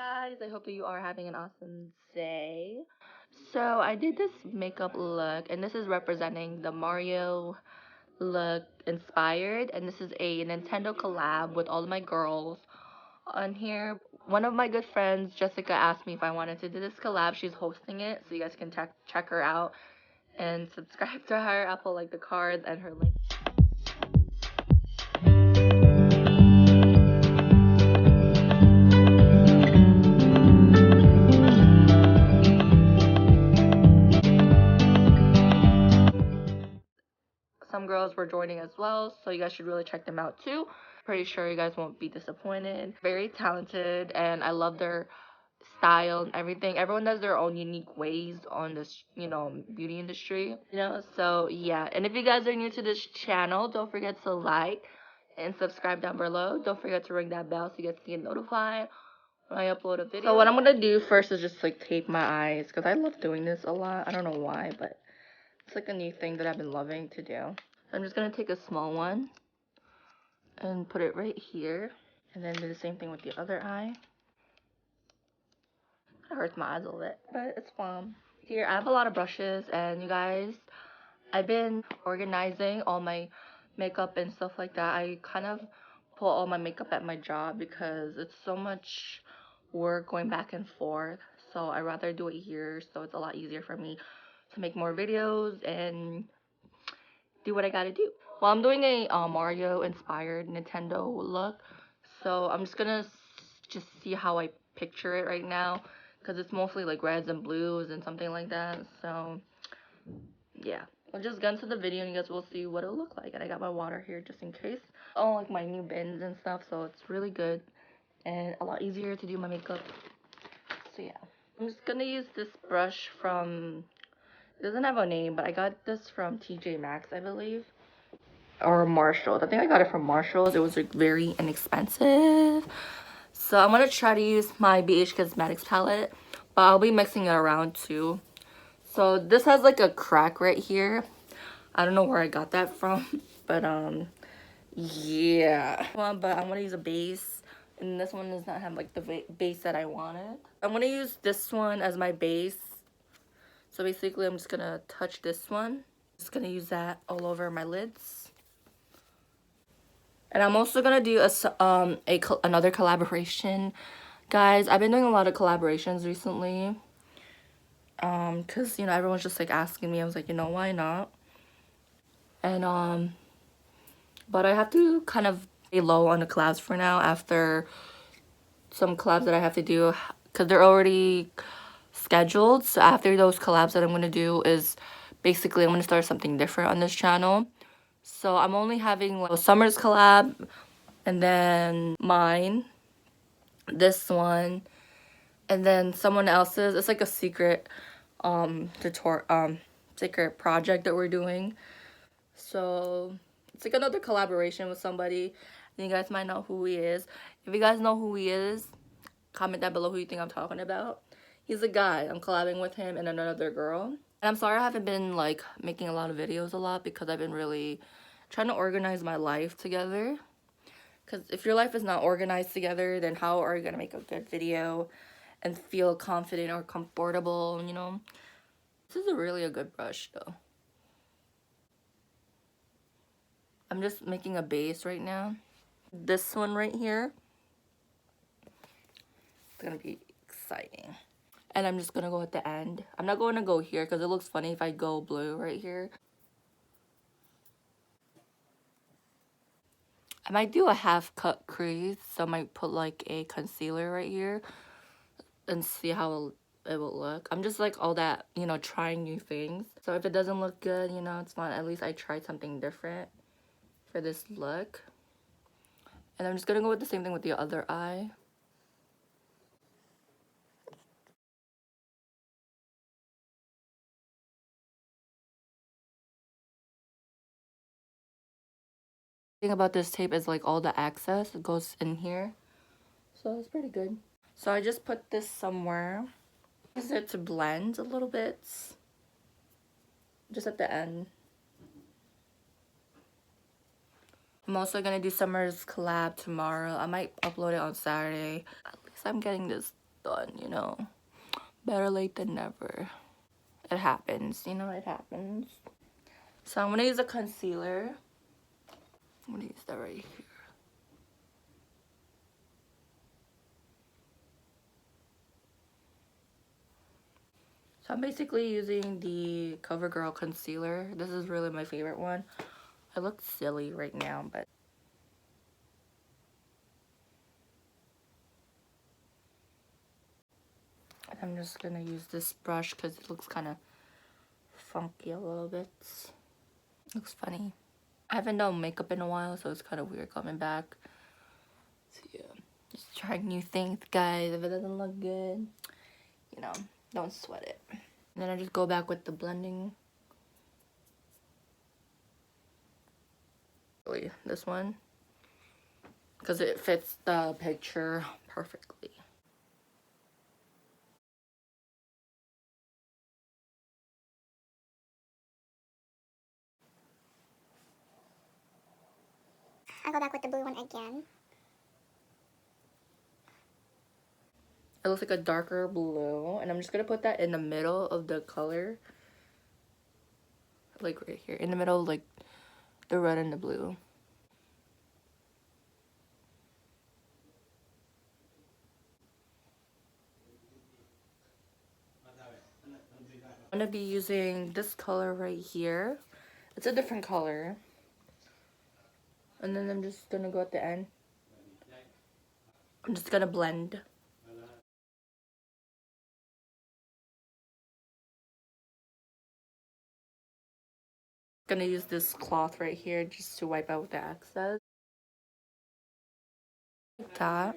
guys, I hope that you are having an awesome day. So I did this makeup look, and this is representing the Mario look inspired, and this is a Nintendo collab with all of my girls on here. One of my good friends, Jessica, asked me if I wanted to do this collab. She's hosting it, so you guys can check her out and subscribe to her. I'll put like the cards and her link. Some girls were joining as well, so you guys should really check them out too. Pretty sure you guys won't be disappointed. Very talented, and I love their style and everything. Everyone does their own unique ways on this, beauty industry, So yeah, and if you guys are new to this channel, don't forget to like and subscribe down below. Don't forget to ring that bell so you guys can get notified when I upload a video. So what I'm gonna do first is just like tape my eyes, because I love doing this a lot. I don't know why, but it's like a new thing that I've been loving to do. I'm just gonna take a small one and put it right here, and then do the same thing with the other eye. It hurts my eyes a little bit, but it's fun. Here, I have a lot of brushes, and you guys, I've been organizing all my makeup and stuff like that. I kind of pull all my makeup at my job because it's so much work going back and forth. So I rather do it here, so it's a lot easier for me to make more videos and do what I gotta do. Well, I'm doing a Mario inspired Nintendo look, so I'm just gonna just see how I picture it right now, because it's mostly like reds and blues and something like that. So yeah, I'll just get into the video and you guys will see what it'll look like. And I got my water here just in case. Oh, like my new bins and stuff, so it's really good and a lot easier to do my makeup. So yeah, I'm just gonna use this brush from, it doesn't have a name, but I got this from TJ Maxx, I believe, or Marshalls. I think I got it from Marshalls. It was like very inexpensive. So I'm gonna try to use my BH Cosmetics palette, but I'll be mixing it around too. So this has like a crack right here. I don't know where I got that from, but yeah. But I'm gonna use a base, and this one does not have like the base that I wanted. I'm gonna use this one as my base. So basically, I'm just gonna touch this one. Just gonna use that all over my lids. And I'm also gonna do another collaboration, guys. I've been doing a lot of collaborations recently. Cause everyone's just like asking me. I was like, why not? And but I have to kind of stay low on the collabs for now after some collabs that I have to do, because they're already scheduled. So after those collabs that I'm gonna do is basically I'm gonna start something different on this channel. So I'm only having like a Summer's collab, and then mine, this one, and then someone else's. It's like a secret secret project that we're doing. So it's like another collaboration with somebody, and you guys might know who he is. If you guys know who he is, comment down below who you think I'm talking about. He's a guy. I'm collabing with him and another girl. And I'm sorry I haven't been like making a lot of videos a lot, because I've been really trying to organize my life together. Because if your life is not organized together, then how are you going to make a good video and feel confident or comfortable, This is really a good brush, though. I'm just making a base right now. This one right here. It's going to be exciting. And I'm just going to go at the end. I'm not going to go here because it looks funny if I go blue right here. I might do a half cut crease, so I might put like a concealer right here and see how it will look. I'm just like all that, trying new things. So if it doesn't look good, it's fine. At least I tried something different for this look. And I'm just gonna go with the same thing with the other eye. The thing about this tape is like all the excess goes in here. So it's pretty good. So I just put this somewhere. Use it to blend a little bit. Just at the end. I'm also gonna do Summer's collab tomorrow. I might upload it on Saturday. At least I'm getting this done, you know. Better late than never. It happens, you know, it happens. So I'm gonna use a concealer. I'm gonna use that right here. So I'm basically using the CoverGirl concealer. This is really my favorite one. I look silly right now, but I'm just gonna use this brush because it looks kind of funky a little bit. Looks funny. I haven't done makeup in a while, so it's kind of weird coming back. So yeah, just trying new things, guys. If it doesn't look good, you know, don't sweat it. And then I just go back with the blending. Really, this one, because it fits the picture perfectly. I'll go back with the blue one again. It looks like a darker blue, and I'm just gonna put that in the middle of the color, like right here, in the middle of like the red and the blue. I'm gonna be using this color right here. It's a different color. And then I'm just gonna go at the end. I'm just gonna blend. Gonna use this cloth right here just to wipe out the excess. Like that.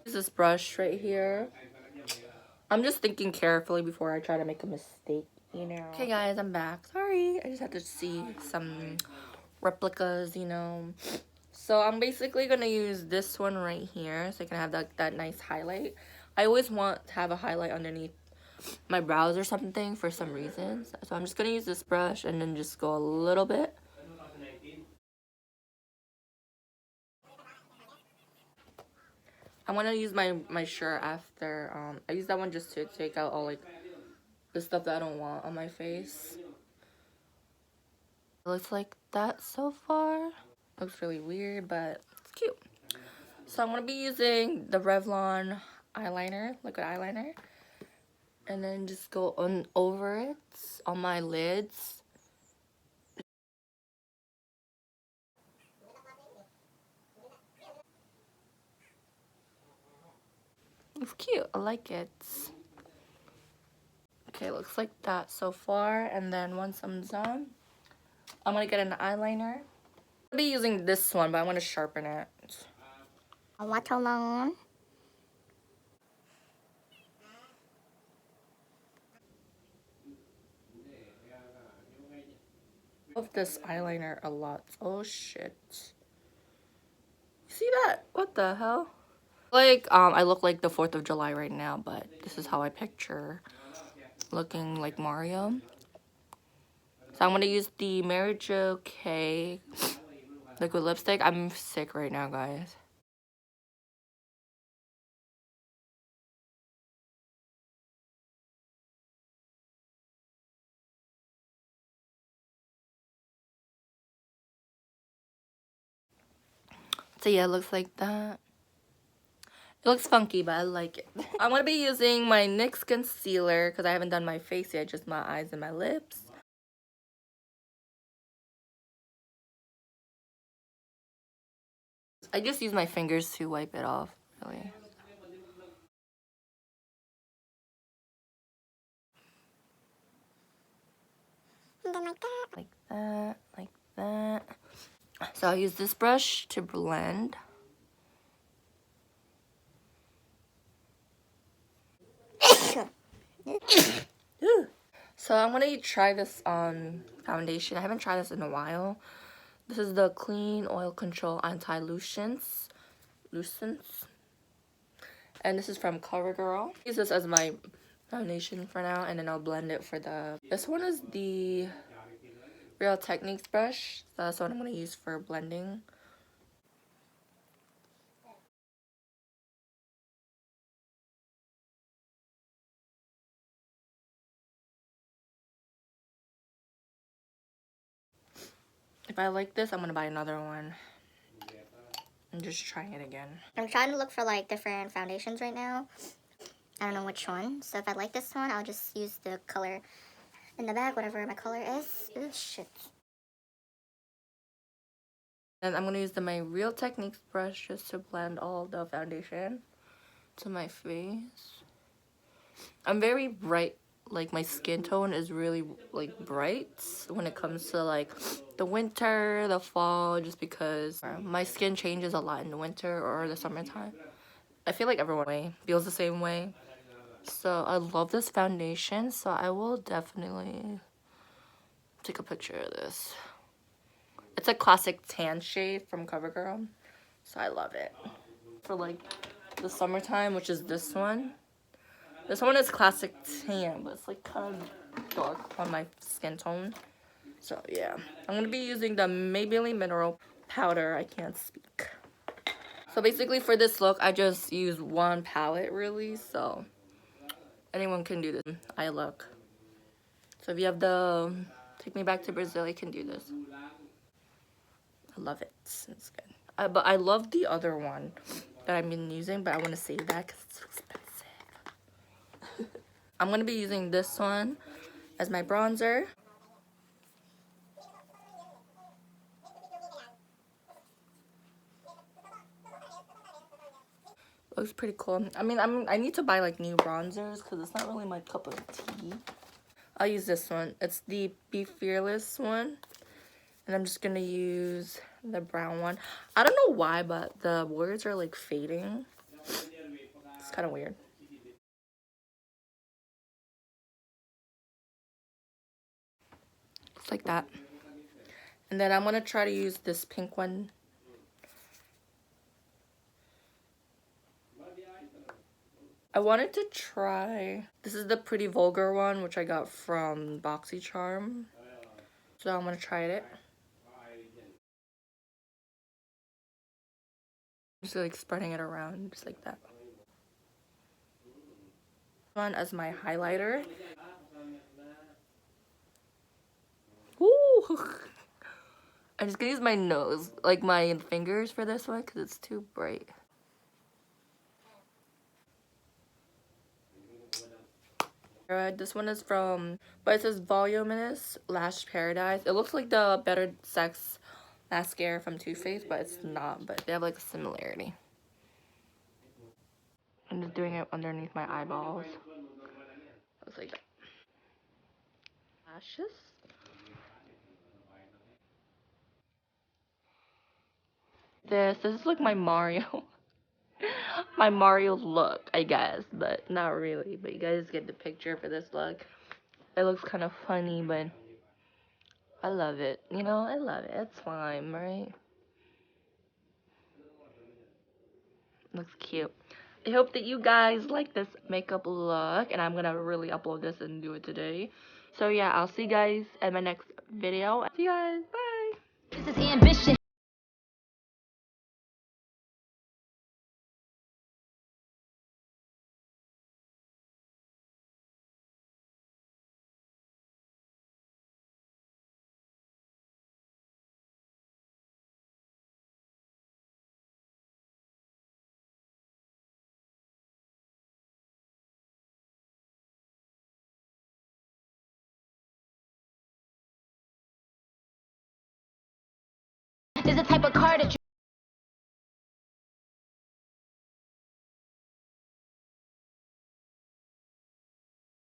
Use this brush right here. I'm just thinking carefully before I try to make a mistake, you know. Okay guys, I'm back. Sorry, I just had to see some replicas, you know. So I'm basically gonna use this one right here so I can have that nice highlight. I always want to have a highlight underneath my brows or something for some reason. So I'm just gonna use this brush and then just go a little bit. I'm gonna use my shirt after. I use that one just to take out all like the stuff that I don't want on my face. It looks like that so far. Looks really weird, but it's cute. So I'm gonna be using the Revlon eyeliner, liquid eyeliner, and then just go on over it on my lids. It's cute. I like it. Okay, looks like that so far. And then once I'm done, I'm gonna get an eyeliner. I'll be using this one, but I'm gonna sharpen it. A watermelon. I love this eyeliner a lot. Oh shit. See that? What the hell? Like, I look like the 4th of July right now, but this is how I picture looking like Mario. So I'm gonna use the Mary Jo K liquid lipstick. I'm sick right now, guys. So yeah, it looks like that. It looks funky, but I like it. I'm gonna be using my NYX concealer because I haven't done my face yet, just my eyes and my lips. I just use my fingers to wipe it off, really. And then like that. Like that, like that. So I'll use this brush to blend. So I'm gonna try this on foundation. I haven't tried this in a while. This is the Clean Oil Control Anti-Lucence. And this is from CoverGirl. Use this as my foundation for now, and then I'll blend it for the... This one is the Real Techniques brush. So that's what I'm gonna use for blending. If I like this, I'm gonna buy another one and just try it again. I'm trying to look for like different foundations right now. I don't know which one. So if I like this one, I'll just use the color in the bag, whatever my color is. Ooh, shit. And I'm gonna use my Real Techniques brush just to blend all the foundation to my face. I'm very bright, like my skin tone is really like bright when it comes to like the winter, the fall, just because my skin changes a lot in the winter or the summertime. I feel like everyone feels the same way. So I love this foundation, so I will definitely take a picture of this. It's a classic tan shade from CoverGirl, so I love it. For like the summertime, which is this one. This one is classic tan, but it's like kind of dark on my skin tone. So yeah, I'm gonna be using the Maybelline Mineral Powder. I can't speak. So basically for this look, I just use one palette really, so anyone can do this. I look. So if you have the Take Me Back to Brazil, you can do this. I love it. It's good. But I love the other one that I've been using, but I want to save that because it's so expensive. I'm going to be using this one as my bronzer. Looks pretty cool. I mean, I need to buy like new bronzers because it's not really my cup of tea. I'll use this one. It's the Be Fearless one. And I'm just going to use the brown one. I don't know why, but the words are like fading. It's kind of weird. It's like that. And then I'm going to try to use this pink one. I wanted to try, this is the Pretty Vulgar one, which I got from BOXYCHARM. So I'm going to try it. Just like spreading it around, just like that. One as my highlighter. Ooh! I'm just gonna use my nose, like my fingers for this one, because it's too bright. This one is from, but it says Voluminous Lash Paradise. It looks like the Better Sex mascara from Too Faced, but it's not, but they have like a similarity. I'm just doing it underneath my eyeballs. It's like that. Lashes. This is like my Mario. My Mario look, I guess, but not really. But you guys get the picture for this look. It looks kind of funny, but I love it. You know, I love it. It's fine, right? Looks cute. I hope that you guys like this makeup look, and I'm gonna really upload this and do it today. So yeah, I'll see you guys in my next video. See you guys. Bye. This is ambition. Is the type of car that you